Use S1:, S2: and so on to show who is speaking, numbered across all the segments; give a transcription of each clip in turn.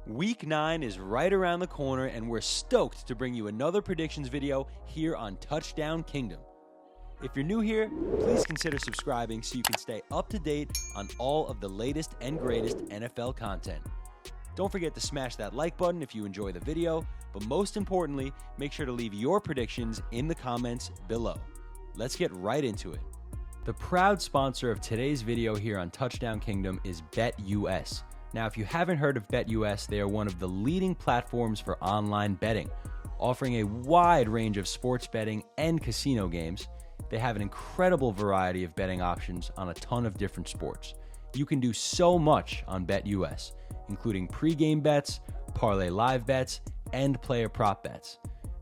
S1: Week 9 is right around the corner, and we're stoked to bring you another predictions video here on Touchdown Kingdom. If you're new here, please consider subscribing so you can stay up to date on all of the latest and greatest NFL content. Don't forget to smash that like button if you enjoy the video, but most importantly, make sure to leave your predictions in the comments below. Let's get right into it. The proud sponsor of today's video here on Touchdown Kingdom is BetUS. Now, if you haven't heard of BetUS, they are one of the leading platforms for online betting, offering a wide range of sports betting and casino games. They have an incredible variety of betting options on a ton of different sports. You can do so much on BetUS, including pregame bets, parlay live bets, and player prop bets.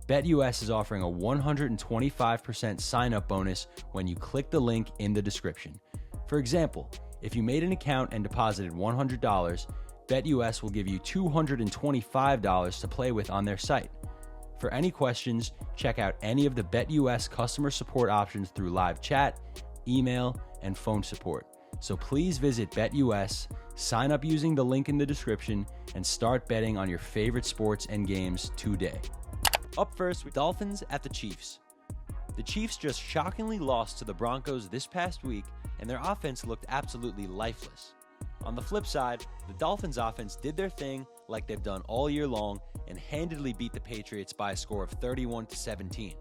S1: BetUS is offering a 125% sign-up bonus when you click the link in the description. For example, if you made an account and deposited $100, BetUS will give you $225 to play with on their site. For any questions, check out any of the BetUS customer support options through live chat, email, and phone support. So please visit BetUS, sign up using the link in the description, and start betting on your favorite sports and games today. Up first with Dolphins at the Chiefs. The Chiefs just shockingly lost to the Broncos this past week, and their offense looked absolutely lifeless. On the flip side, the Dolphins offense did their thing like they've done all year long and handedly beat the Patriots by a score of 31-17.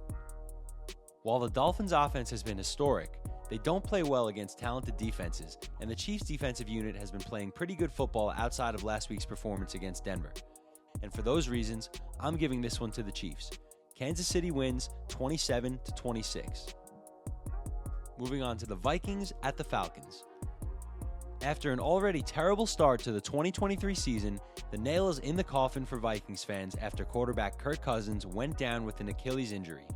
S1: While the Dolphins offense has been historic, they don't play well against talented defenses, and the Chiefs defensive unit has been playing pretty good football outside of last week's performance against Denver. And for those reasons, I'm giving this one to the Chiefs. Kansas City wins 27-26. Moving on to the Vikings at the Falcons. After an already terrible start to the 2023 season, the nail is in the coffin for Vikings fans after quarterback Kirk Cousins went down with an Achilles injury.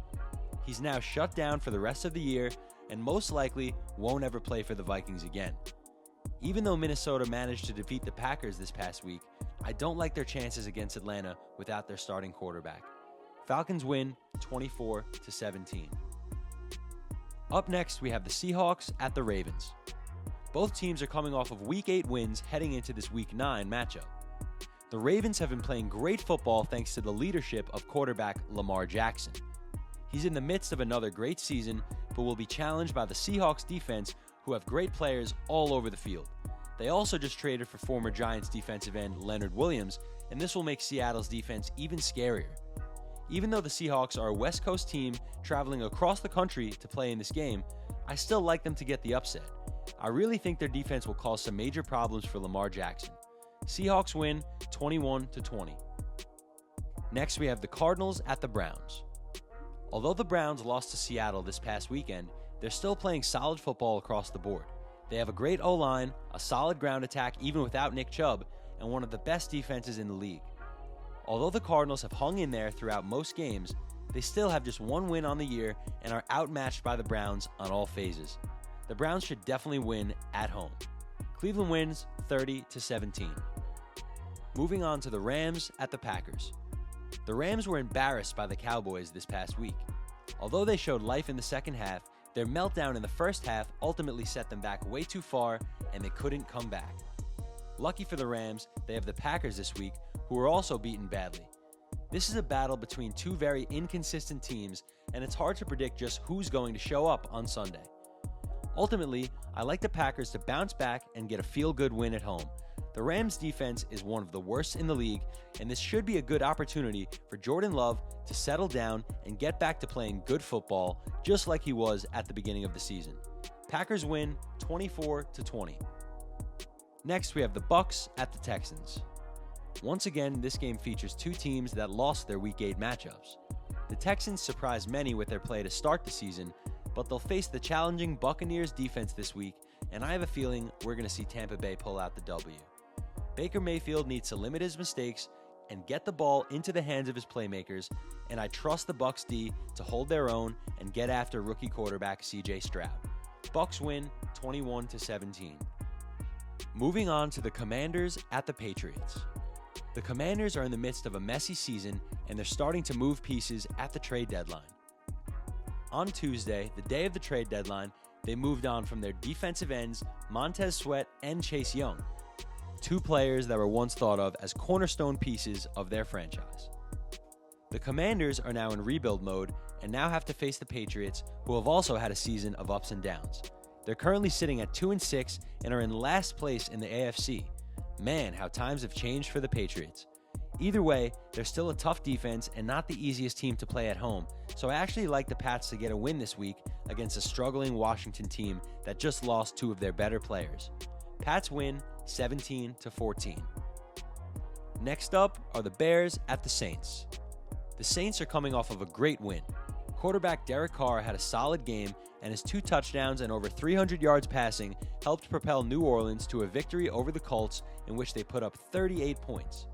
S1: He's now shut down for the rest of the year and most likely won't ever play for the Vikings again. Even though Minnesota managed to defeat the Packers this past week, I don't like their chances against Atlanta without their starting quarterback. Falcons win 24-17. Up next, we have the Seahawks at the Ravens. Both teams are coming off of Week 8 wins heading into this Week 9 matchup. The Ravens have been playing great football thanks to the leadership of quarterback Lamar Jackson. He's in the midst of another great season, but will be challenged by the Seahawks defense, who have great players all over the field. They also just traded for former Giants defensive end Leonard Williams, and this will make Seattle's defense even scarier. Even though the Seahawks are a West Coast team traveling across the country to play in this game, I still like them to get the upset. I really think their defense will cause some major problems for Lamar Jackson. Seahawks win 21-20. Next, we have the Cardinals at the Browns. Although the Browns lost to Seattle this past weekend, they're still playing solid football across the board. They have a great O-line, a solid ground attack even without Nick Chubb, and one of the best defenses in the league. Although the Cardinals have hung in there throughout most games, they still have just one win on the year and are outmatched by the Browns on all phases. The Browns should definitely win at home. Cleveland wins 30-17. Moving on to the Rams at the Packers. The Rams were embarrassed by the Cowboys this past week. Although they showed life in the second half, their meltdown in the first half ultimately set them back way too far, and they couldn't come back. Lucky for the Rams, they have the Packers this week, who are also beaten badly. This is a battle between two very inconsistent teams, and it's hard to predict just who's going to show up on Sunday. Ultimately, I like the Packers to bounce back and get a feel-good win at home. The Rams' defense is one of the worst in the league, and this should be a good opportunity for Jordan Love to settle down and get back to playing good football, just like he was at the beginning of the season. Packers win 24-20. Next, we have the Bucs at the Texans. Once again, this game features two teams that lost their Week 8 matchups. The Texans surprised many with their play to start the season, but they'll face the challenging Buccaneers defense this week, and I have a feeling we're going to see Tampa Bay pull out the W. Baker Mayfield needs to limit his mistakes and get the ball into the hands of his playmakers, and I trust the Bucs D to hold their own and get after rookie quarterback CJ Stroud. Bucs win 21-17. Moving on to the Commanders at the Patriots. The Commanders are in the midst of a messy season, and they're starting to move pieces at the trade deadline. On Tuesday, the day of the trade deadline, they moved on from their defensive ends Montez Sweat and Chase Young. two players that were once thought of as cornerstone pieces of their franchise. The Commanders are now in rebuild mode and now have to face the Patriots, who have also had a season of ups and downs. They're currently sitting at 2-6 and are in last place in the AFC. Man, how times have changed for the Patriots. Either way, they're still a tough defense and not the easiest team to play at home, so I actually like the Pats to get a win this week against a struggling Washington team that just lost two of their better players. Pats win 17-14. Next up are the Bears at the Saints. The Saints are coming off of a great win. Quarterback Derek Carr had a solid game, and his 2 touchdowns and over 300 yards passing helped propel New Orleans to a victory over the Colts, in which they put up 38 points.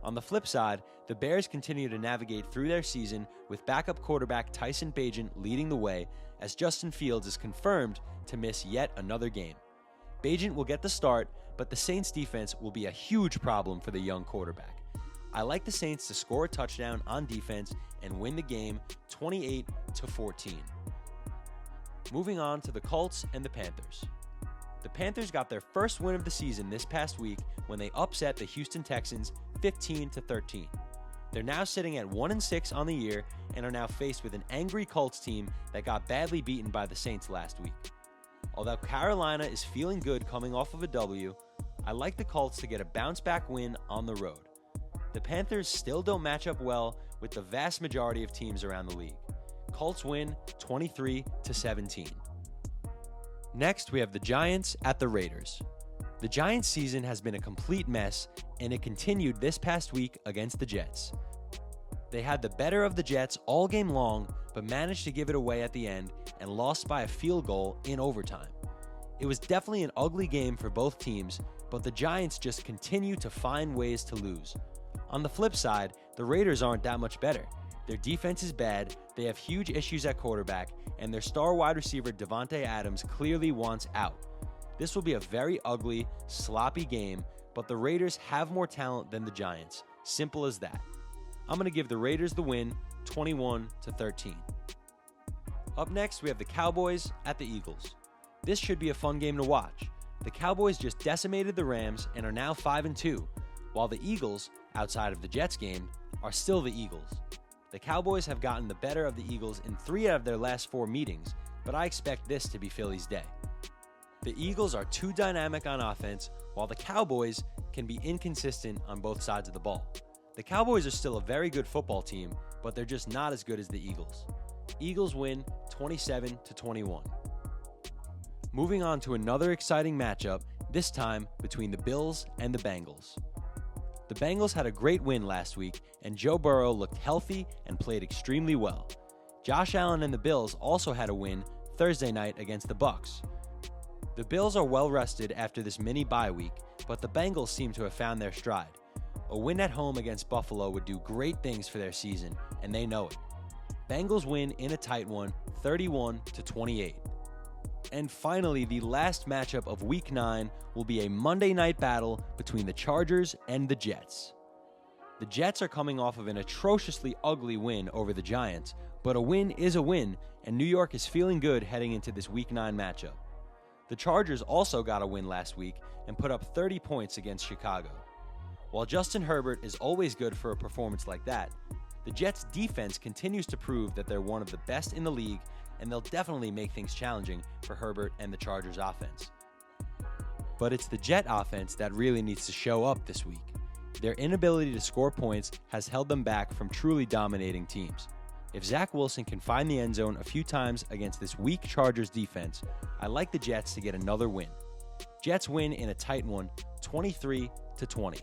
S1: On the flip side, the Bears continue to navigate through their season with backup quarterback Tyson Bagent leading the way, as Justin Fields is confirmed to miss yet another game. Bagent will get the start, but the Saints defense will be a huge problem for the young quarterback. I like the Saints to score a touchdown on defense and win the game 28-14. Moving on to the Colts and the Panthers. The Panthers got their first win of the season this past week when they upset the Houston Texans 15-13. They're now sitting at 1-6 on the year and are now faced with an angry Colts team that got badly beaten by the Saints last week. Although Carolina is feeling good coming off of a W, I like the Colts to get a bounce-back win on the road. The Panthers still don't match up well with the vast majority of teams around the league. Colts win 23-17. Next, we have the Giants at the Raiders. The Giants' season has been a complete mess, and it continued this past week against the Jets. They had the better of the Jets all game long, but managed to give it away at the end and lost by a field goal in overtime. It was definitely an ugly game for both teams, but the Giants just continue to find ways to lose. On the flip side, the Raiders aren't that much better. Their defense is bad, they have huge issues at quarterback, and their star wide receiver Davante Adams clearly wants out. This will be a very ugly, sloppy game, but the Raiders have more talent than the Giants. Simple as that. I'm going to give the Raiders the win, 21-13. Up next, we have the Cowboys at the Eagles. This should be a fun game to watch. The Cowboys just decimated the Rams and are now 5-2, while the Eagles, outside of the Jets game, are still the Eagles. The Cowboys have gotten the better of the Eagles in 3 out of their last 4 meetings, but I expect this to be Philly's day. The Eagles are too dynamic on offense, while the Cowboys can be inconsistent on both sides of the ball. The Cowboys are still a very good football team, but they're just not as good as the Eagles. Eagles win 27-21. Moving on to another exciting matchup, this time between the Bills and the Bengals. The Bengals had a great win last week, and Joe Burrow looked healthy and played extremely well. Josh Allen and the Bills also had a win Thursday night against the Bucs. The Bills are well rested after this mini bye week, but the Bengals seem to have found their stride. A win at home against Buffalo would do great things for their season, and they know it. Bengals win in a tight one, 31-28. And finally, the last matchup of Week 9 will be a Monday night battle between the Chargers and the Jets. The Jets are coming off of an atrociously ugly win over the Giants, but a win is a win, and New York is feeling good heading into this Week 9 matchup. The Chargers also got a win last week and put up 30 points against Chicago. While Justin Herbert is always good for a performance like that, the Jets' defense continues to prove that they're one of the best in the league, and they'll definitely make things challenging for Herbert and the Chargers' offense. But it's the Jet offense that really needs to show up this week. Their inability to score points has held them back from truly dominating teams. If Zach Wilson can find the end zone a few times against this weak Chargers defense, I like the Jets to get another win. Jets win in a tight one, 23-20.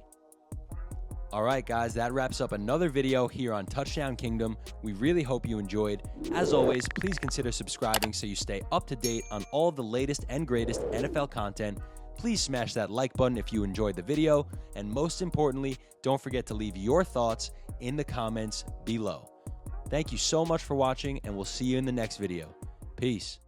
S1: Alright guys, that wraps up another video here on Touchdown Kingdom. We really hope you enjoyed. As always, please consider subscribing so you stay up to date on all of the latest and greatest NFL content. Please smash that like button if you enjoyed the video, and most importantly, don't forget to leave your thoughts in the comments below. Thank you so much for watching, and we'll see you in the next video. Peace.